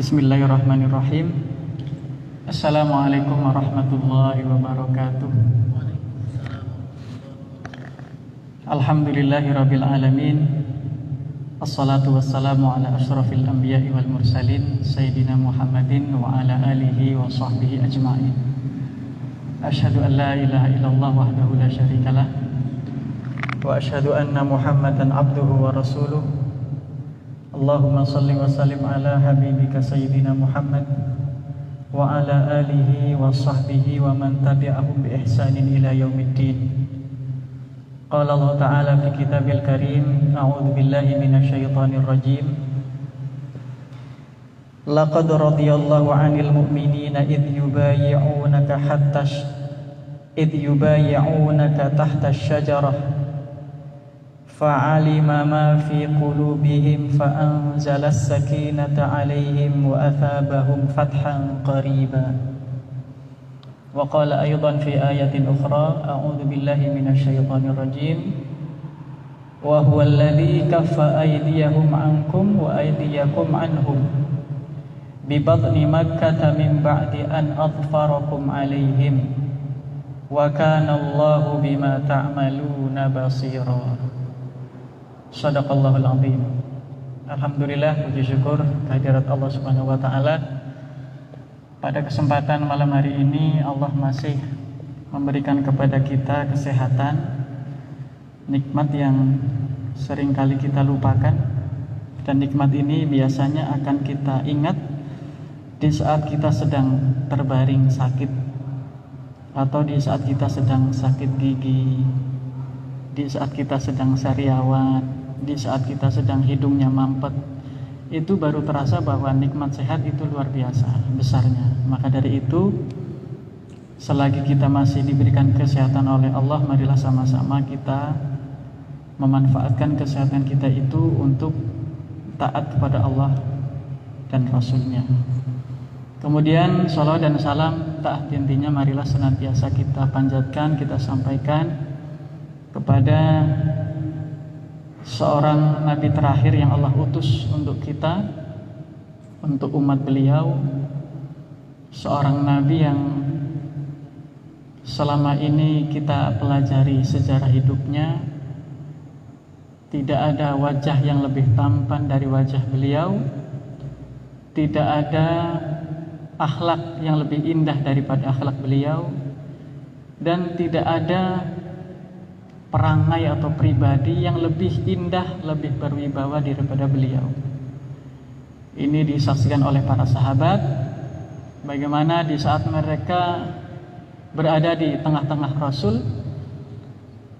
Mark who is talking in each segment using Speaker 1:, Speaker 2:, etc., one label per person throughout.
Speaker 1: Bismillahirrahmanirrahim. Assalamualaikum warahmatullahi wabarakatuh. Alhamdulillahirabbil alamin. Assalatu wassalamu ala asyrafil anbiya'i wal mursalin sayyidina Muhammadin wa ala alihi wa sahbihi ajma'in. Asyhadu an la ilaha illallah wahdahu la syarikalah wa asyhadu anna Muhammadan abduhu wa rasuluh. Allahumma salli wa sallim ala habibika sayyidina Muhammad wa ala alihi wa sahbihi wa man tabi'ahum bi ihsanin ila yaumiddin. Qala Allah Ta'ala fi kitabil karim, a'udzu billahi minasyaitonir rajim. Laqad radiyallahu 'anil mu'minina idh yubayyi'unaka tahta asy-syajarah fa'alima ma fi qulubihim fa'anzalas sakinata 'alaihim wa athabahum fathan qariba. Wa qala aydan fi ayatin ukhra, a'udzu billahi minasyaitonir rajim. Wa huwa alladzi kaffa aydiyahum 'ankum wa aydiyakum 'anhum bi batni makkah min ba'di an adfarakum 'alaihim wa kana Allahu bima ta'maluna basira. Shadaqallahul azim. Alhamdulillah, puji syukur kehadirat Allah Subhanahu wa taala. Pada kesempatan malam hari ini Allah masih memberikan kepada kita kesehatan, nikmat yang sering kali kita lupakan, dan nikmat ini biasanya akan kita ingat di saat kita sedang terbaring sakit, atau di saat kita sedang sakit gigi, di saat kita sedang sariawan, di saat kita sedang hidungnya mampet. Itu baru terasa bahwa nikmat sehat itu luar biasa besarnya. Maka dari itu, selagi kita masih diberikan kesehatan oleh Allah, marilah sama-sama kita memanfaatkan kesehatan kita itu untuk taat kepada Allah dan Rasulnya. Kemudian salawat dan salam tak henti-hentinya marilah senantiasa kita panjatkan, kita sampaikan kepada seorang nabi terakhir yang Allah utus untuk kita, untuk umat beliau, seorang nabi yang selama ini kita pelajari sejarah hidupnya. Tidak ada wajah yang lebih tampan dari wajah beliau, tidak ada akhlak yang lebih indah daripada akhlak beliau, dan tidak ada perangai atau pribadi yang lebih indah, lebih berwibawa daripada beliau. Ini disaksikan oleh para sahabat, bagaimana di saat mereka berada di tengah-tengah Rasul,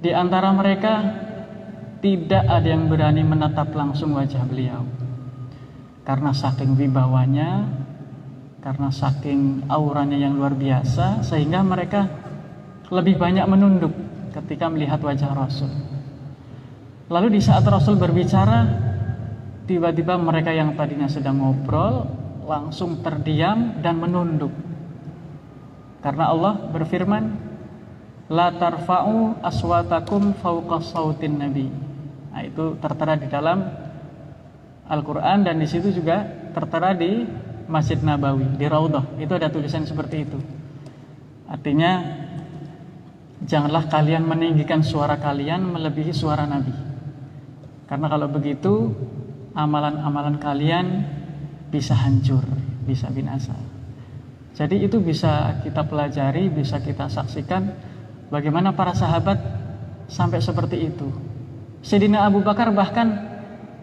Speaker 1: di antara mereka tidak ada yang berani menatap langsung wajah beliau, karena saking wibawanya, karena saking auranya yang luar biasa, sehingga mereka lebih banyak menunduk ketika melihat wajah Rasul. Lalu di saat Rasul berbicara, tiba-tiba mereka yang tadinya sedang ngobrol langsung terdiam dan menunduk. Karena Allah berfirman, la tarfa'u aswatakum fawqa sautin nabi. Nah, itu tertera di dalam Al-Quran, dan di situ juga tertera di Masjid Nabawi, di Raudhah. Itu ada tulisan seperti itu. Artinya, janganlah kalian meninggikan suara kalian melebihi suara Nabi. Karena kalau begitu, amalan-amalan kalian bisa hancur, bisa binasa. Jadi itu bisa kita pelajari, bisa kita saksikan bagaimana para sahabat sampai seperti itu. Sayyidina Abu Bakar bahkan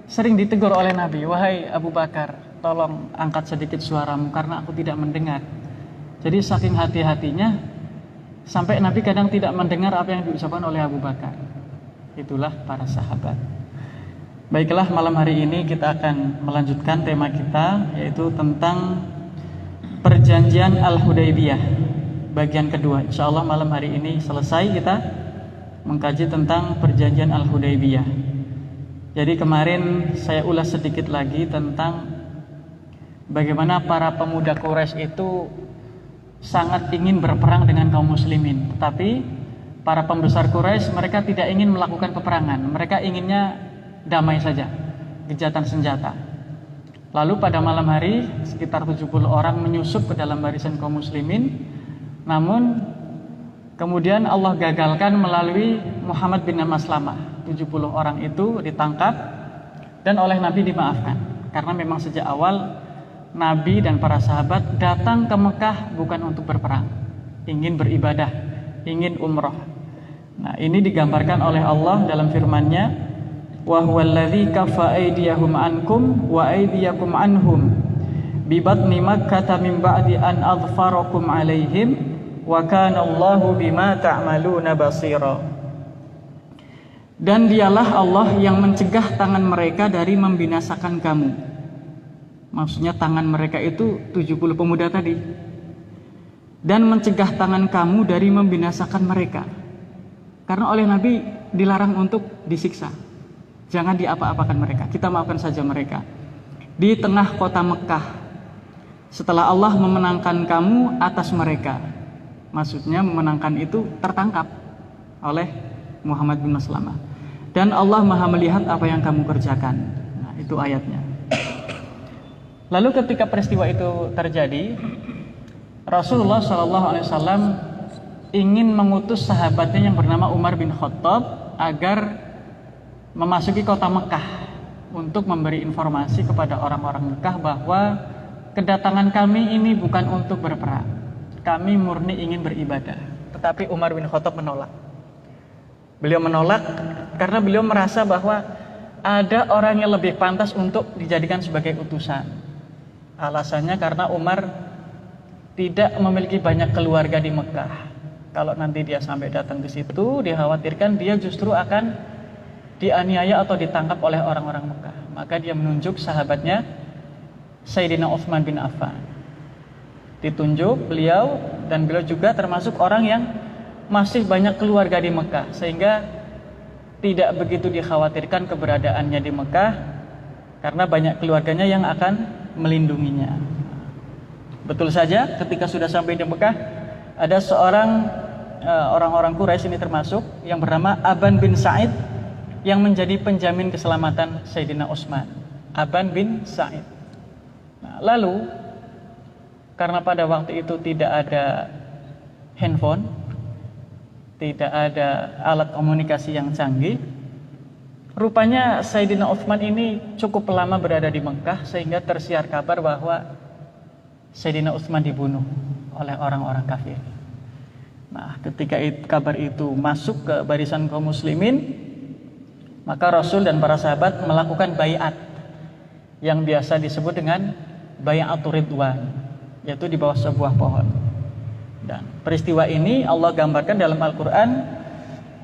Speaker 1: sering ditegur oleh Nabi, wahai Abu Bakar, tolong angkat sedikit suaramu karena aku tidak mendengar. Jadi saking hati-hatinya, sampai Nabi kadang tidak mendengar apa yang diucapkan oleh Abu Bakar. Itulah para sahabat. Baiklah, malam hari ini kita akan melanjutkan tema kita, yaitu tentang Perjanjian Al-Hudaybiyah bagian kedua. Insya Allah malam hari ini selesai kita mengkaji tentang Perjanjian Al-Hudaybiyah. Jadi kemarin saya ulas sedikit lagi tentang bagaimana para pemuda Quraisy itu sangat ingin berperang dengan kaum muslimin, tetapi para pembesar Quraisy mereka tidak ingin melakukan peperangan, mereka inginnya damai saja, gencatan senjata. Lalu pada malam hari sekitar 70 orang menyusup ke dalam barisan kaum muslimin. Namun kemudian Allah gagalkan melalui Muhammad bin Maslamah. 70 orang itu ditangkap dan oleh Nabi dimaafkan. Karena memang sejak awal Nabi dan para sahabat datang ke Mekah bukan untuk berperang, ingin beribadah, ingin umroh. Nah, ini digambarkan oleh Allah dalam firman-Nya, wa huwallazi kaffa aydiyahum ankum wa aydiyakum anhum bi batni makkah min ba'di an adfarakum alaihim wa kana Allahu bima ta'maluna basira. Dan dialah Allah yang mencegah tangan mereka dari membinasakan kamu. Maksudnya tangan mereka itu 70 pemuda tadi. Dan mencegah tangan kamu dari membinasakan mereka. Karena oleh Nabi dilarang untuk disiksa. Jangan diapa-apakan mereka, kita maafkan saja mereka. Di tengah kota Mekah, setelah Allah memenangkan kamu atas mereka. Maksudnya memenangkan itu tertangkap oleh Muhammad bin Maslamah. Dan Allah maha melihat apa yang kamu kerjakan. Nah, itu ayatnya. Lalu ketika peristiwa itu terjadi, Rasulullah SAW ingin mengutus sahabatnya yang bernama Umar bin Khattab agar memasuki kota Mekah untuk memberi informasi kepada orang-orang Mekah bahwa kedatangan kami ini bukan untuk berperang, kami murni ingin beribadah. Tetapi Umar bin Khattab menolak. Beliau menolak karena beliau merasa bahwa ada orang yang lebih pantas untuk dijadikan sebagai utusan. Alasannya karena Umar tidak memiliki banyak keluarga di Mekah. Kalau nanti dia sampai datang ke situ, dikhawatirkan dia justru akan dianiaya atau ditangkap oleh orang-orang Mekah. Maka dia menunjuk sahabatnya Sayyidina Utsman bin Affan. Ditunjuk beliau, dan beliau juga termasuk orang yang masih banyak keluarga di Mekah, sehingga tidak begitu dikhawatirkan keberadaannya di Mekah karena banyak keluarganya yang akan melindunginya. Betul saja ketika sudah sampai di Mekah, ada seorang orang-orang Quraisy ini termasuk yang bernama Aban bin Sa'id yang menjadi penjamin keselamatan Sayyidina Utsman. Aban bin Sa'id. Nah, lalu karena pada waktu itu tidak ada handphone, tidak ada alat komunikasi yang canggih, rupanya Sayyidina Utsman ini cukup lama berada di Mekah sehingga tersiar kabar bahwa Sayyidina Utsman dibunuh oleh orang-orang kafir. Nah, ketika kabar itu masuk ke barisan kaum muslimin, maka Rasul dan para sahabat melakukan baiat yang biasa disebut dengan baiatur ridwan, yaitu di bawah sebuah pohon. Dan peristiwa ini Allah gambarkan dalam Al-Quran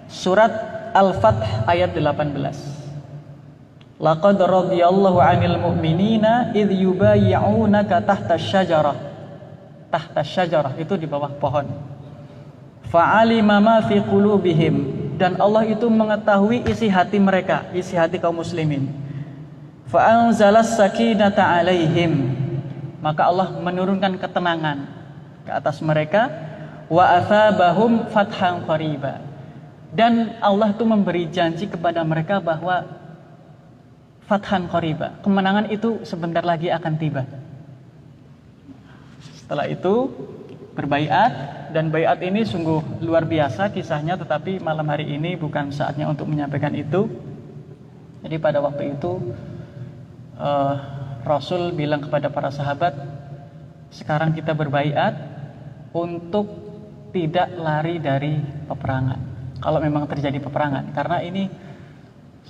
Speaker 1: surat Al-Fath ayat 18. Laqad radiyallahu 'anil mu'minina idh yubayyi'unaka tahta syajarah. Tahta syajarah itu di bawah pohon. Fa'alima ma fi qulubihim, dan Allah itu mengetahui isi hati mereka, isi hati kaum muslimin. Fa'anzalas sakinata 'alaihim, maka Allah menurunkan ketenangan ke atas mereka. Wa athabahum fathan qariba, dan Allah itu memberi janji kepada mereka bahwa fathan qariba, kemenangan itu sebentar lagi akan tiba. Setelah itu berbaiat, dan baiat ini sungguh luar biasa kisahnya, tetapi malam hari ini bukan saatnya untuk menyampaikan itu. Jadi pada waktu itu Rasul bilang kepada para sahabat, sekarang kita berbaiat untuk tidak lari dari peperangan kalau memang terjadi peperangan, karena ini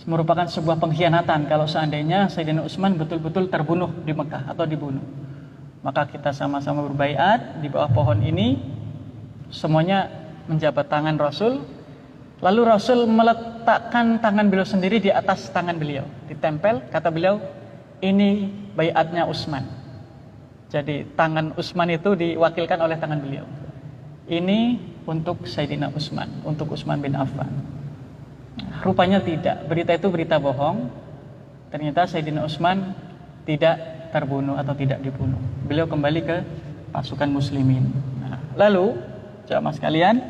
Speaker 1: merupakan sebuah pengkhianatan kalau seandainya Sayyidina Utsman betul-betul terbunuh di Mekah atau dibunuh. Maka kita sama-sama berbaiat di bawah pohon ini, semuanya menjabat tangan Rasul. Lalu Rasul meletakkan tangan beliau sendiri di atas tangan beliau, ditempel, kata beliau, ini baiatnya Utsman. Jadi tangan Utsman itu diwakilkan oleh tangan beliau. Ini untuk Sayyidina Utsman, untuk Utsman bin Affan. Rupanya tidak, berita itu berita bohong. Ternyata Sayyidina Utsman tidak terbunuh atau tidak dibunuh. Beliau kembali ke pasukan muslimin. Nah, lalu jamaah sekalian,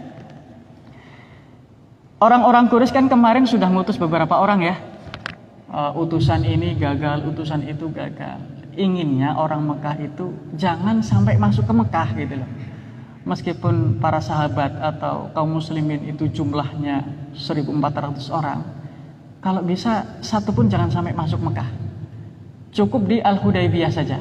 Speaker 1: orang-orang Quraisy kan kemarin sudah mengutus beberapa orang ya. Utusan ini gagal, utusan itu gagal. inginnya orang Mekah itu jangan sampai masuk ke Mekah gitu loh. Meskipun para sahabat atau kaum muslimin itu jumlahnya 1.400 orang, kalau bisa satu pun jangan sampai masuk Mekah. Cukup di Al-Hudaybiyah saja.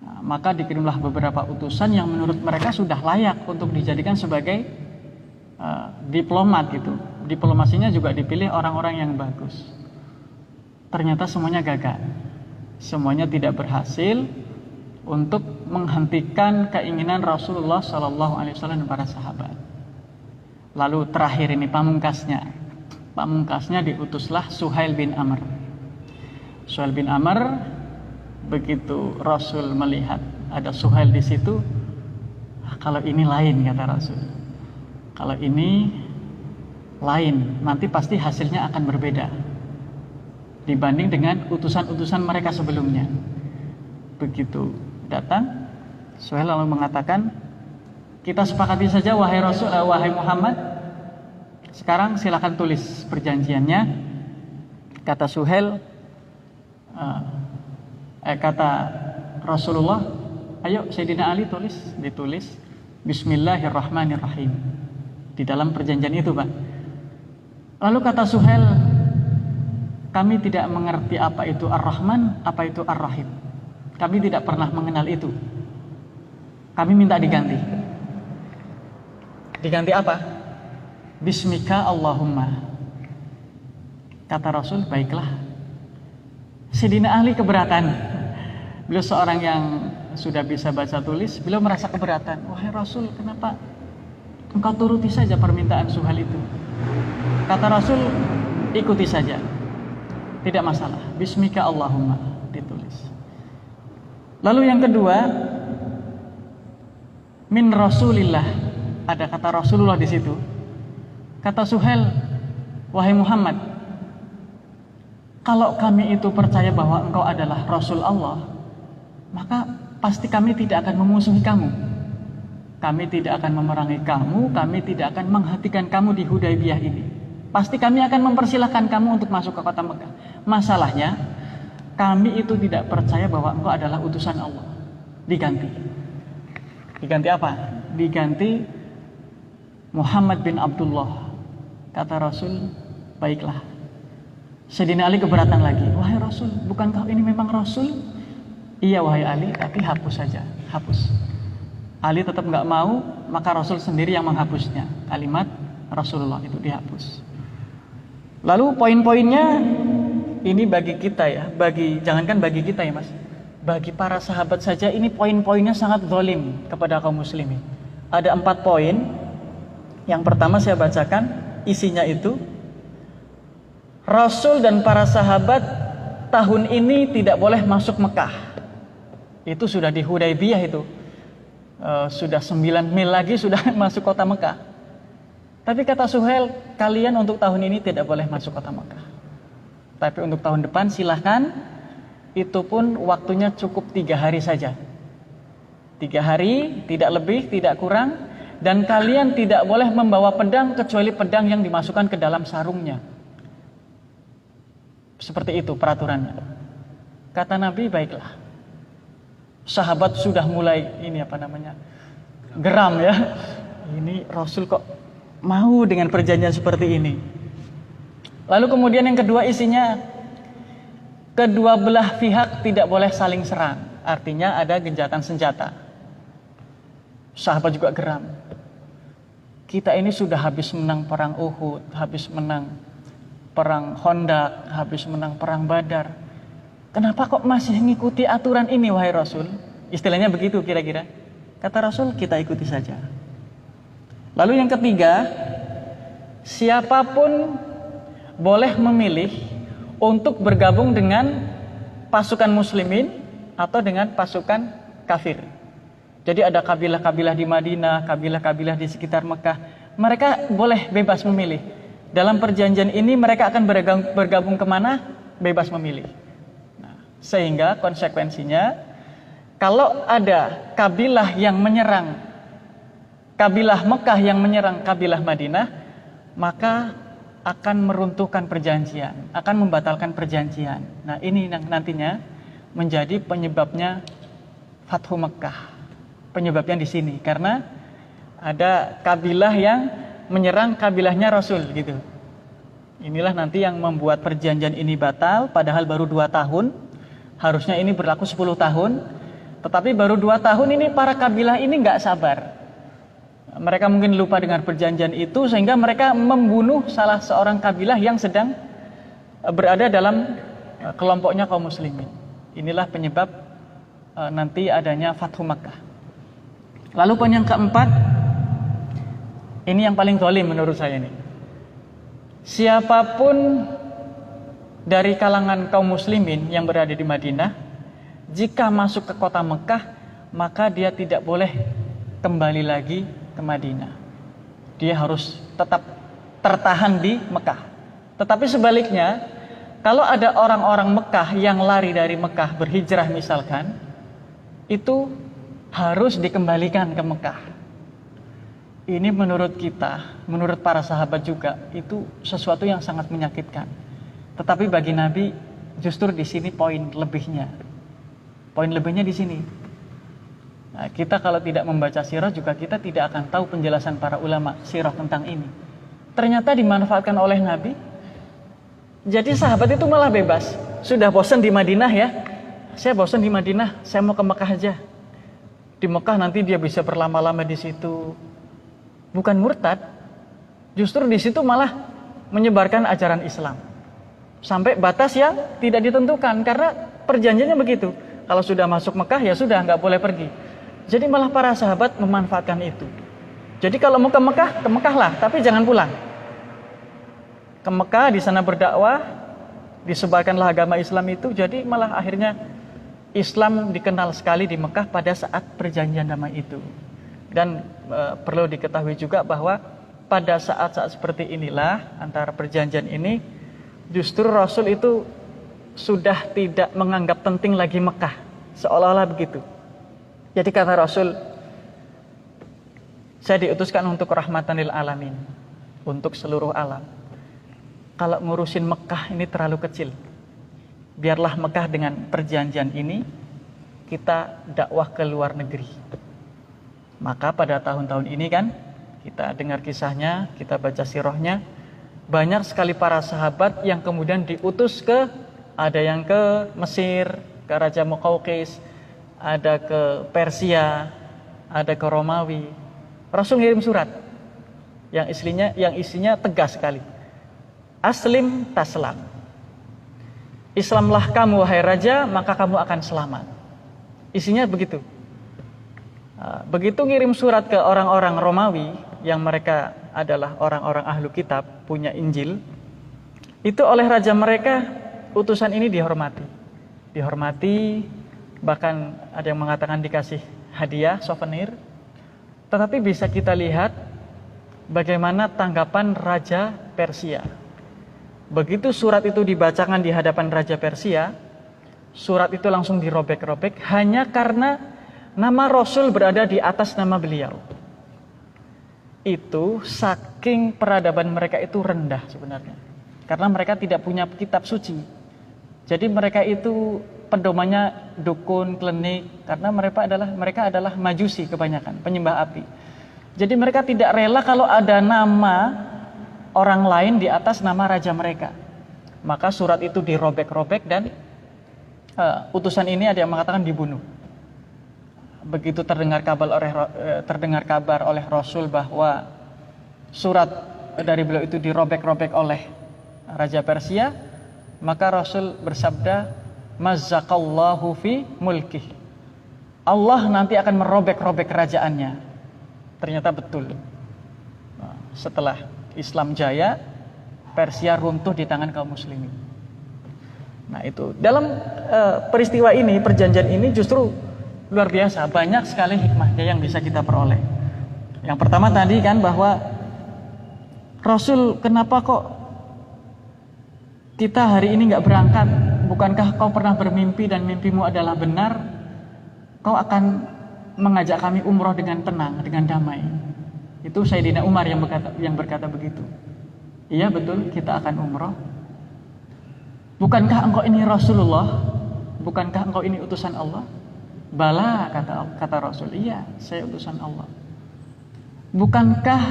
Speaker 1: Nah, maka dikirimlah beberapa utusan yang menurut mereka sudah layak untuk dijadikan sebagai diplomat gitu. Diplomasinya juga dipilih orang-orang yang bagus. Ternyata semuanya gagal. Semuanya tidak berhasil untuk menghentikan keinginan Rasulullah Shallallahu Alaihi Wasallam dan para sahabat. Lalu terakhir ini pamungkasnya diutuslah Suhail bin Amr. Suhail bin Amr, begitu Rasul melihat ada Suhail di situ, kalau ini lain kata Rasul. Kalau ini lain, nanti pasti hasilnya akan berbeda dibanding dengan utusan-utusan mereka sebelumnya. Begitu datang, Suhail lalu mengatakan, kita sepakati saja wahai Rasul, wahai Muhammad, sekarang silakan tulis perjanjiannya. Kata Suhail, kata Rasulullah, ayo Sayyidina Ali ditulis Bismillahirrahmanirrahim di dalam perjanjian itu, Pak. Lalu kata Suhail, kami tidak mengerti apa itu Ar-Rahman, apa itu Ar-Rahim. Kami tidak pernah mengenal itu. Kami minta diganti. Diganti apa? Bismika Allahumma. Kata Rasul, baiklah. Sayyidina Ali keberatan. Beliau seorang yang sudah bisa baca tulis, beliau merasa keberatan. Wahai Rasul, kenapa engkau turuti saja permintaan Suhail itu? Kata Rasul, ikuti saja. Tidak masalah. Bismika Allahumma ditulis. Lalu yang kedua, min Rasulillah. Ada kata Rasulullah di situ. Kata Suhail, wahai Muhammad, kalau kami itu percaya bahwa engkau adalah Rasul Allah, maka pasti kami tidak akan memusuhi kamu. Kami tidak akan memerangi kamu, kami tidak akan menghentikan kamu di Hudaybiyah ini. Pasti kami akan mempersilahkan kamu untuk masuk ke kota Mekah. Masalahnya, kami itu tidak percaya bahwa engkau adalah utusan Allah. Diganti. Diganti apa? Diganti Muhammad bin Abdullah. Kata Rasul, baiklah. Sayyidina Ali keberatan lagi. Wahai Rasul, bukankah ini memang Rasul? Iya wahai Ali, tapi hapus saja. Hapus. Ali tetap nggak mau, maka Rasul sendiri yang menghapusnya. Kalimat Rasulullah itu dihapus. Lalu poin-poinnya ini bagi kita ya, jangankan bagi kita ya Mas, bagi para sahabat saja ini poin-poinnya sangat zalim kepada kaum muslimin. Ada 4 poin. Yang pertama saya bacakan isinya itu, Rasul dan para sahabat tahun ini tidak boleh masuk Mekah. Itu sudah di Hudaybiyah itu, sudah 9 mil lagi sudah masuk kota Mekah. Tapi kata Suhail, kalian untuk tahun ini tidak boleh masuk kota Mekah. Tapi untuk tahun depan silahkan. Itu pun waktunya cukup 3 hari saja. 3 hari, tidak lebih, tidak kurang. Dan kalian tidak boleh membawa pedang kecuali pedang yang dimasukkan ke dalam sarungnya. Seperti itu peraturannya. Kata Nabi, baiklah. Sahabat sudah mulai geram ya. Ini Rasul kok mau dengan perjanjian seperti ini. Lalu kemudian yang kedua isinya, kedua belah pihak tidak boleh saling serang. Artinya ada gencatan senjata. Sahabat juga geram. Kita ini sudah habis menang perang Uhud, habis menang perang Khandaq, habis menang perang Badar. Kenapa kok masih mengikuti aturan ini wahai Rasul? Istilahnya begitu kira-kira. Kata Rasul, kita ikuti saja. Lalu yang ketiga, siapapun boleh memilih untuk bergabung dengan pasukan muslimin atau dengan pasukan kafir. Jadi ada kabilah-kabilah di Madinah, kabilah-kabilah di sekitar Mekah. Mereka boleh bebas memilih. Dalam perjanjian ini mereka akan bergabung kemana? Bebas memilih. Nah, sehingga konsekuensinya, kalau ada kabilah yang menyerang kabilah Mekah yang menyerang kabilah Madinah, maka akan meruntuhkan perjanjian, akan membatalkan perjanjian. Nah ini nantinya menjadi penyebabnya Fathu Mekah. Penyebabnya di sini karena ada kabilah yang menyerang kabilahnya Rasul gitu. Inilah nanti yang membuat perjanjian ini batal, padahal baru 2 tahun. Harusnya ini berlaku 10 tahun. Tetapi baru 2 tahun ini para kabilah ini nggak sabar. Mereka mungkin lupa dengan perjanjian itu sehingga mereka membunuh salah seorang kabilah yang sedang berada dalam kelompoknya kaum muslimin. Inilah penyebab nanti adanya Fathu Makkah. Lalu poin yang keempat, ini yang paling zalim menurut saya ini. Siapapun dari kalangan kaum muslimin yang berada di Madinah, jika masuk ke kota Mekah, maka dia tidak boleh kembali lagi ke Madinah. Dia harus tetap tertahan di Mekah. Tetapi sebaliknya, kalau ada orang-orang Mekah yang lari dari Mekah berhijrah misalkan, itu harus dikembalikan ke Mekah. Ini menurut kita, menurut para sahabat juga, itu sesuatu yang sangat menyakitkan. Tetapi bagi Nabi, justru di sini poin lebihnya. Poin lebihnya di sini. Nah, kita kalau tidak membaca sirah juga kita tidak akan tahu penjelasan para ulama sirah tentang ini. Ternyata dimanfaatkan oleh Nabi. Jadi sahabat itu malah bebas. Sudah bosan di Madinah ya. Saya bosan di Madinah, saya mau ke Mekah aja. Di Mekah nanti dia bisa berlama-lama di situ. Bukan murtad. Justru di situ malah menyebarkan ajaran Islam. Sampai batas yang tidak ditentukan karena perjanjiannya begitu. Kalau sudah masuk Mekah ya sudah nggak boleh pergi. Jadi malah para sahabat memanfaatkan itu. Jadi kalau mau ke Mekahlah, tapi jangan pulang. Ke Mekah, di sana berdakwah, disebarkanlah agama Islam itu. Jadi malah akhirnya Islam dikenal sekali di Mekah pada saat perjanjian damai itu. Dan perlu diketahui juga bahwa pada saat-saat seperti inilah antara perjanjian ini, justru Rasul itu sudah tidak menganggap penting lagi Mekah, seolah-olah begitu. Jadi kata Rasul, saya diutuskan untuk rahmatan lil alamin, untuk seluruh alam. Kalau ngurusin Mekah ini terlalu kecil. Biarlah Mekah dengan perjanjian ini kita dakwah ke luar negeri. Maka pada tahun-tahun ini kan kita dengar kisahnya, kita baca sirahnya, banyak sekali para sahabat yang kemudian diutus ada yang ke Mesir, ke Raja Muqawqis, ada ke Persia, ada ke Romawi. Rasul ngirim surat yang isinya tegas sekali. Aslim taslam. Islamlah kamu wahai raja, maka kamu akan selamat. Isinya begitu. Begitu ngirim surat ke orang-orang Romawi yang mereka adalah orang-orang ahlu kitab, punya Injil, itu oleh raja mereka utusan ini dihormati, bahkan ada yang mengatakan dikasih hadiah, souvenir. Tetapi bisa kita lihat bagaimana tanggapan Raja Persia. Begitu surat itu dibacakan di hadapan Raja Persia, surat itu langsung dirobek-robek hanya karena nama Rasul berada di atas nama beliau. Itu saking peradaban mereka itu rendah sebenarnya. Karena mereka tidak punya kitab suci. Jadi mereka itu pedomannya dukun, klinik, karena mereka adalah majusi kebanyakan, penyembah api. Jadi mereka tidak rela kalau ada nama orang lain di atas nama raja mereka. Maka surat itu dirobek-robek dan utusan ini ada yang mengatakan dibunuh. Begitu terdengar kabar oleh Rasul bahwa surat dari beliau itu dirobek-robek oleh Raja Persia, maka Rasul bersabda, Mazzaqallahu fi mulkih. Allah nanti akan merobek-robek kerajaannya. Ternyata betul. Setelah Islam jaya, Persia runtuh di tangan kaum muslimin. Nah itu, dalam peristiwa ini, perjanjian ini justru luar biasa. Banyak sekali hikmahnya yang bisa kita peroleh. Yang pertama tadi kan bahwa Rasul, kenapa kok kita hari ini nggak berangkat? Bukankah kau pernah bermimpi dan mimpimu adalah benar? Kau akan mengajak kami umroh dengan tenang, dengan damai. Itu Sayyidina Umar yang berkata begitu. Iya betul, kita akan umroh. Bukankah engkau ini Rasulullah? bukankah engkau ini utusan Allah? Bala, kata Rasul, iya, saya utusan Allah. Bukankah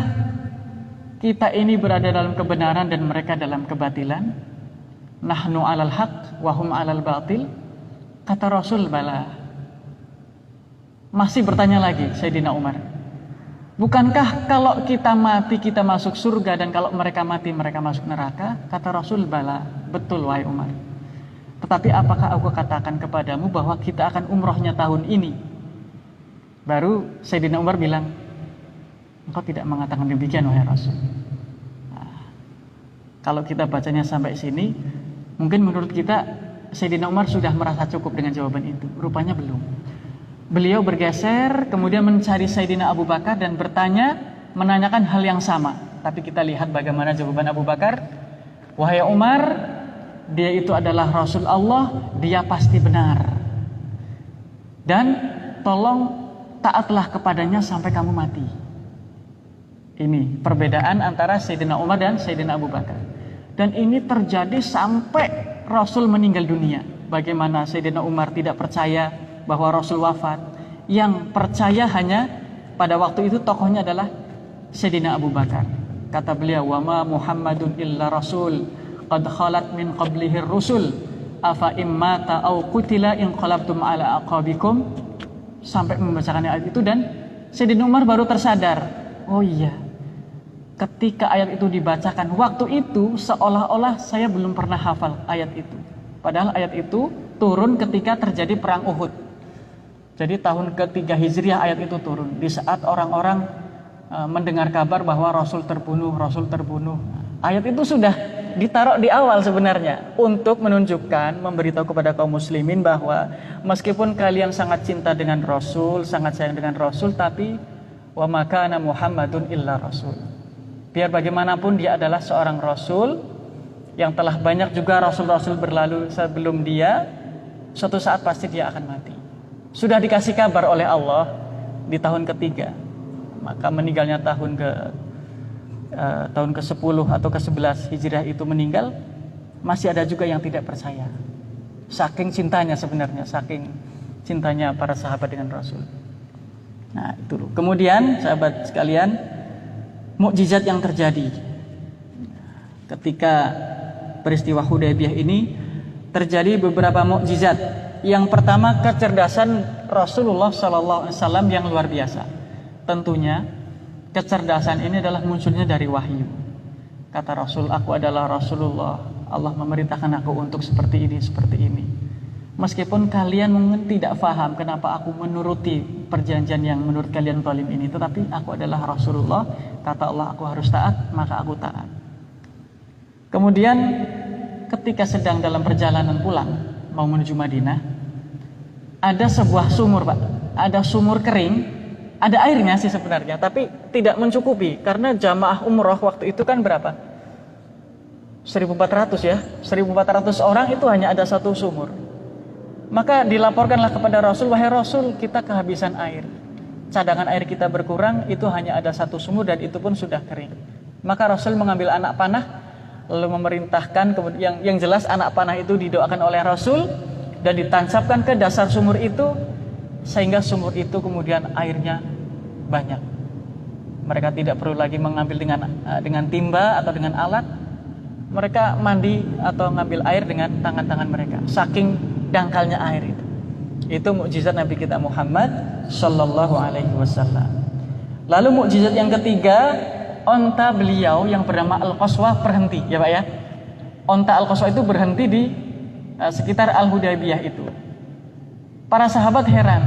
Speaker 1: kita ini berada dalam kebenaran dan mereka dalam kebatilan? Nahnu 'alal haq wa hum 'alal batil. Kata Rasul, bala. Masih bertanya lagi Sayyidina Umar, bukankah kalau kita mati kita masuk surga dan kalau mereka mati mereka masuk neraka? Kata Rasul, bala, betul wahai Umar. Tetapi apakah aku katakan kepadamu bahwa kita akan umrohnya tahun ini? Baru Sayyidina Umar bilang, engkau tidak mengatakan demikian wahai Rasul. Nah, kalau kita bacanya sampai sini, mungkin menurut kita Sayyidina Umar sudah merasa cukup dengan jawaban itu. Rupanya belum. Beliau bergeser, kemudian mencari Sayyidina Abu Bakar dan menanyakan hal yang sama. Tapi kita lihat bagaimana jawaban Abu Bakar. Wahai Umar, dia itu adalah Rasul Allah, dia pasti benar. Dan tolong taatlah kepadanya sampai kamu mati. Ini perbedaan antara Sayyidina Umar dan Sayyidina Abu Bakar. Dan ini terjadi sampai Rasul meninggal dunia. Bagaimana Sayyidina Umar tidak percaya bahwa Rasul wafat. Yang percaya hanya pada waktu itu tokohnya adalah Sayyidina Abu Bakar. Kata beliau, wa ma Muhammadun illa rasul qad khalat min qablihi rusul afa immata au qutila inqalabtum ala aqabikum, sampai membacakan ayat itu. Dan Sayyidina Umar baru tersadar, oh iya, ketika ayat itu dibacakan waktu itu seolah-olah saya belum pernah hafal ayat itu, padahal ayat itu turun ketika terjadi perang Uhud. Jadi tahun ke-3 Hijriah ayat itu turun di saat orang-orang mendengar kabar bahwa Rasul terbunuh. Ayat itu sudah ditaruh di awal sebenarnya untuk menunjukkan, memberitahu kepada kaum muslimin bahwa meskipun kalian sangat cinta dengan Rasul, sangat sayang dengan Rasul, tapi wa ma kana Muhammadun illa rasul. Biar bagaimanapun dia adalah seorang Rasul yang telah banyak juga Rasul-Rasul berlalu sebelum dia, suatu saat pasti dia akan mati. Sudah dikasih kabar oleh Allah di tahun ke-3, maka meninggalnya tahun ke-10 atau ke-11 Hijriah itu meninggal, masih ada juga yang tidak percaya. Saking cintanya sebenarnya, saking cintanya para sahabat dengan Rasul. Nah itu. Kemudian sahabat sekalian, mukjizat yang terjadi ketika peristiwa Hudaybiyah ini, terjadi beberapa mukjizat. Yang pertama, kecerdasan Rasulullah SAW yang luar biasa. Tentunya kecerdasan ini adalah munculnya dari wahyu. Kata Rasul, aku adalah Rasulullah, Allah memerintahkan aku untuk seperti ini. Meskipun kalian mungkin tidak paham kenapa aku menuruti perjanjian yang menurut kalian zalim ini, tetapi aku adalah Rasulullah, kata Allah, aku harus taat, maka aku taat. Kemudian ketika sedang dalam perjalanan pulang mau menuju Madinah, ada sebuah sumur, Pak. Ada sumur kering, ada airnya sih sebenarnya, tapi tidak mencukupi karena jamaah umroh waktu itu kan berapa? 1.400 ya, 1.400 orang itu hanya ada satu sumur. Maka dilaporkanlah kepada Rasul, wahai Rasul, kita kehabisan air. Cadangan air kita berkurang, itu hanya ada satu sumur dan itu pun sudah kering. Maka Rasul mengambil anak panah, lalu memerintahkan, yang jelas anak panah itu didoakan oleh Rasul dan ditancapkan ke dasar sumur itu, sehingga sumur itu kemudian airnya banyak. Mereka tidak perlu lagi mengambil dengan timba atau dengan alat. Mereka mandi atau ngambil air dengan tangan-tangan mereka. Saking dangkalnya air itu. Itu mukjizat Nabi kita Muhammad sallallahu alaihi wasallam. Lalu mukjizat yang ketiga, onta beliau yang bernama Al-Qaswah berhenti, ya Pak ya. Onta Al-Qaswah itu berhenti di sekitar Al-Hudaybiyah itu. Para sahabat heran,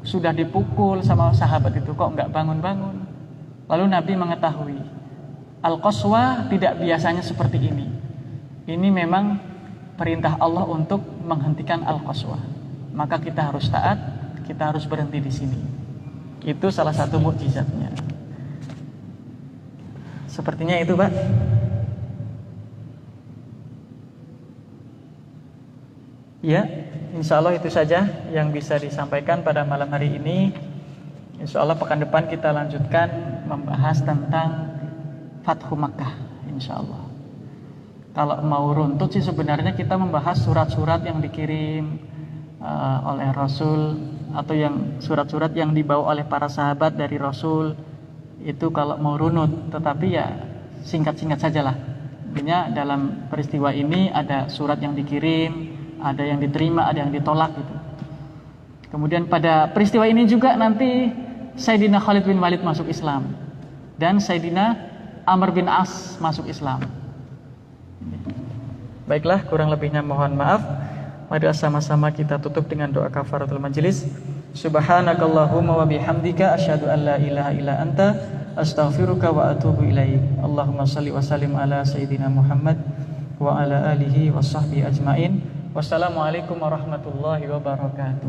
Speaker 1: sudah dipukul sama sahabat itu kok nggak bangun-bangun. Lalu Nabi mengetahui Al-Qaswah tidak biasanya seperti ini. Ini memang perintah Allah untuk menghentikan Al-Qaswah. Maka kita harus taat, kita harus berhenti di sini. Itu salah satu mukjizatnya. Sepertinya itu, Pak. Ya, insya Allah itu saja yang bisa disampaikan pada malam hari ini. Insya Allah pekan depan kita lanjutkan membahas tentang Fathu Makkah, insya Allah. Kalau mau runtut sih sebenarnya kita membahas surat-surat yang dikirim oleh Rasul, atau yang surat-surat yang dibawa oleh para sahabat dari Rasul. Itu kalau mau runut, tetapi ya singkat-singkat sajalah. Intinya dalam peristiwa ini ada surat yang dikirim, ada yang diterima, ada yang ditolak gitu. Kemudian pada peristiwa ini juga nanti Sayyidina Khalid bin Walid masuk Islam dan Sayyidina Amr bin As masuk Islam. Baiklah, kurang lebihnya mohon maaf. Mari sama-sama kita tutup dengan doa kafaratul majelis. Subhanakallahumma wa bihamdika asyhadu an la ilaha illa anta astaghfiruka wa atubu ilaik. Allahumma shalli wa sallim ala sayyidina Muhammad wa ala alihi wa sahbihi ajmain. Wassalamualaikum warahmatullahi wabarakatuh.